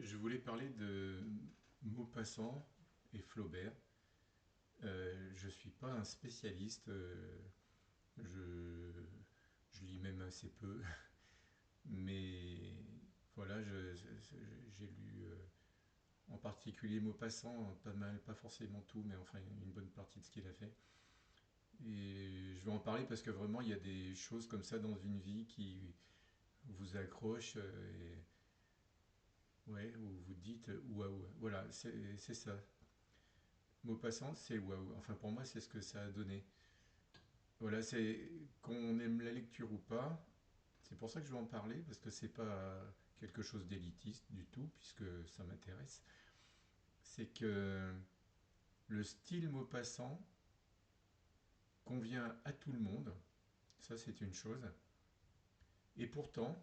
Je voulais parler de Maupassant et Flaubert. Je ne suis pas un spécialiste, je, je lis même assez peu, mais voilà, j'ai lu en particulier Maupassant, pas mal, pas forcément tout, mais enfin une bonne partie de ce qu'il a fait. Et je vais en parler parce que vraiment il y a des choses comme ça dans une vie qui vous accrochent ouais, où vous dites waouh, voilà, c'est ça. Maupassant, c'est waouh. Enfin, pour moi, c'est ce que ça a donné. Voilà, c'est qu'on aime la lecture ou pas. C'est pour ça que je vais en parler, parce que c'est pas quelque chose d'élitiste du tout, puisque ça m'intéresse. C'est que le style Maupassant convient à tout le monde. Ça, c'est une chose. Et pourtant,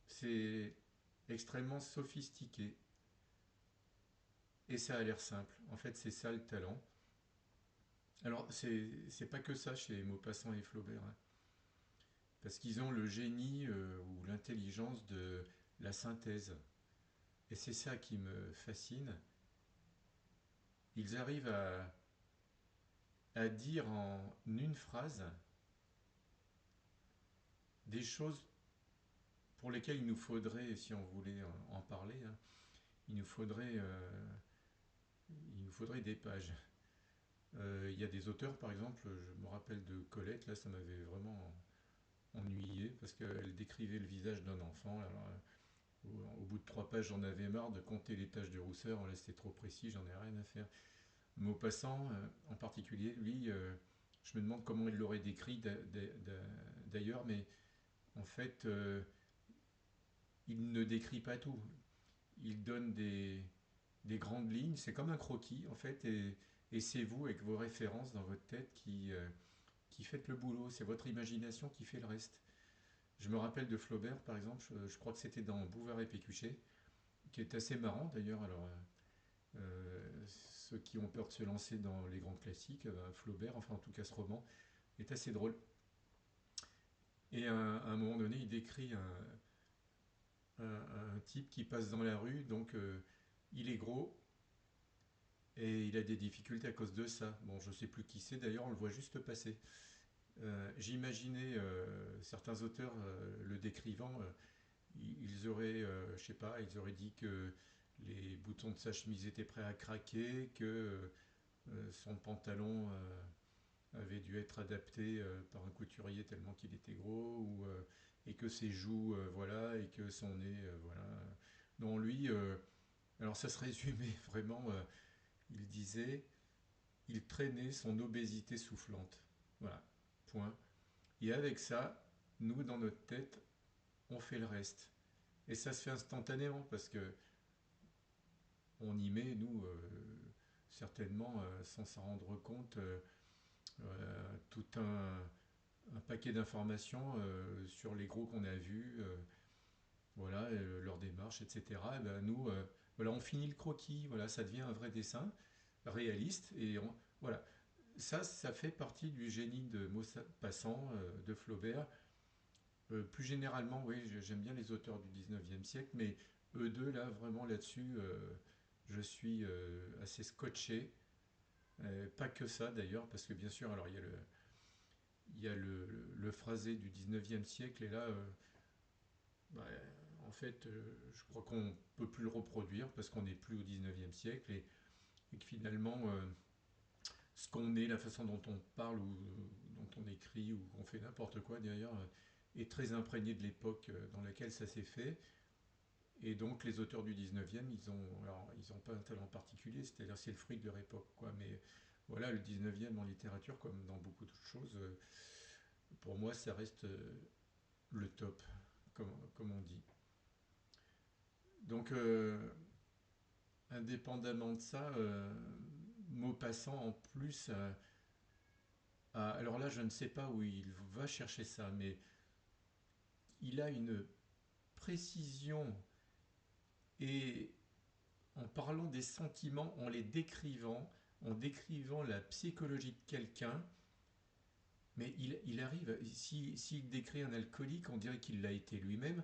c'est extrêmement sophistiqué. Et ça a l'air simple. En fait, c'est ça le talent. Alors, c'est pas que ça chez Maupassant et Flaubert, hein. Parce qu'ils ont le génie ou l'intelligence de la synthèse. Et c'est ça qui me fascine. Ils arrivent à dire en une phrase des choses pour lesquelles il nous faudrait, si on voulait en parler, hein, il nous faudrait, il nous faudrait des pages. Il y a des auteurs, par exemple, je me rappelle de Colette, là ça m'avait vraiment ennuyé parce qu'elle décrivait le visage d'un enfant. Alors, au bout de 3 pages, j'en avais marre de compter les taches de rousseur. Là, c'était trop précis, j'en ai rien à faire. Maupassant, en particulier, lui, je me demande comment il l'aurait décrit d'ailleurs, mais en fait, il ne décrit pas tout. Il donne des grandes lignes, c'est comme un croquis, en fait, et c'est vous, avec vos références dans votre tête, qui faites le boulot. C'est votre imagination qui fait le reste. Je me rappelle de Flaubert, par exemple, je crois que c'était dans Bouvard et Pécuchet, qui est assez marrant d'ailleurs. Alors, ceux qui ont peur de se lancer dans les grands classiques, Flaubert, enfin en tout cas ce roman, est assez drôle. Et à un moment donné, il décrit un type qui passe dans la rue, donc il est gros et il a des difficultés à cause de ça. Bon, je ne sais plus qui c'est d'ailleurs, on le voit juste passer. J'imaginais certains auteurs le décrivant, ils auraient, je sais pas, ils auraient dit que les boutons de sa chemise étaient prêts à craquer, que son pantalon avait dû être adapté par un couturier tellement qu'il était gros, et que ses joues, voilà, et que son nez, voilà. Non, lui, alors ça se résumait vraiment, il disait, il traînait son obésité soufflante. Voilà, point. Et avec ça, nous, dans notre tête, on fait le reste. Et ça se fait instantanément parce que on y met, nous, certainement, sans s'en rendre compte, tout un paquet d'informations sur les gros qu'on a vus, voilà, leur démarche, etc. Et ben nous, voilà, on finit le croquis, voilà, ça devient un vrai dessin réaliste, voilà. Ça fait partie du génie de Maupassant, de Flaubert. Plus généralement, oui, j'aime bien les auteurs du 19e siècle, mais eux deux, là, vraiment là-dessus, je suis assez scotché. Pas que ça d'ailleurs, parce que bien sûr, alors il y a le phrasé du 19e siècle, et là, bah, en fait, je crois qu'on ne peut plus le reproduire parce qu'on n'est plus au 19e siècle, et que finalement, ce qu'on est, la façon dont on parle ou dont on écrit ou qu'on fait n'importe quoi d'ailleurs, est très imprégné de l'époque dans laquelle ça s'est fait. Et donc les auteurs du 19e, ils ont pas un talent particulier, c'est-à-dire c'est le fruit de leur époque, quoi. Mais voilà, le 19e en littérature, comme dans beaucoup d'autres choses, pour moi, ça reste le top, comme on dit. Donc, indépendamment de ça, Maupassant en plus, alors là, je ne sais pas où il va chercher ça, mais il a une précision, et en parlant des sentiments, en décrivant la psychologie de quelqu'un, mais il arrive, s'il décrit un alcoolique, on dirait qu'il l'a été lui-même,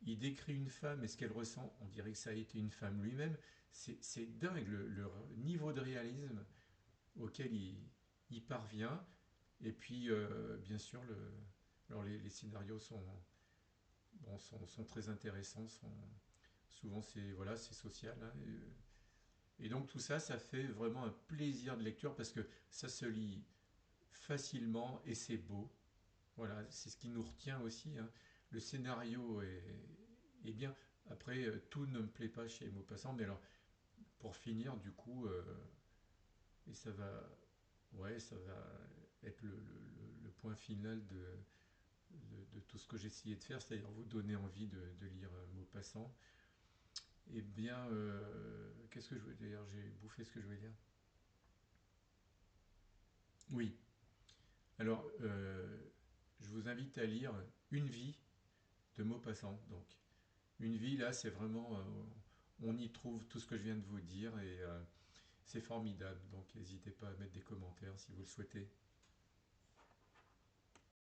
il décrit une femme et ce qu'elle ressent, on dirait que ça a été une femme lui-même. C'est dingue le niveau de réalisme auquel il parvient. Et puis, bien sûr, alors les scénarios sont très intéressants. Souvent, c'est social, hein, et donc tout ça, ça fait vraiment un plaisir de lecture parce que ça se lit facilement et c'est beau. Voilà, c'est ce qui nous retient aussi, hein. Le scénario est bien. Après, tout ne me plaît pas chez Maupassant, mais alors, pour finir, du coup, et ça va être le point final de tout ce que j'ai essayé de faire, c'est-à-dire vous donner envie de lire Maupassant. Eh bien, qu'est-ce que je veux dire? J'ai bouffé ce que je voulais dire. Oui, alors, je vous invite à lire Une vie de Maupassant. Donc, Une vie, là, c'est vraiment, on y trouve tout ce que je viens de vous dire et c'est formidable. Donc, n'hésitez pas à mettre des commentaires si vous le souhaitez.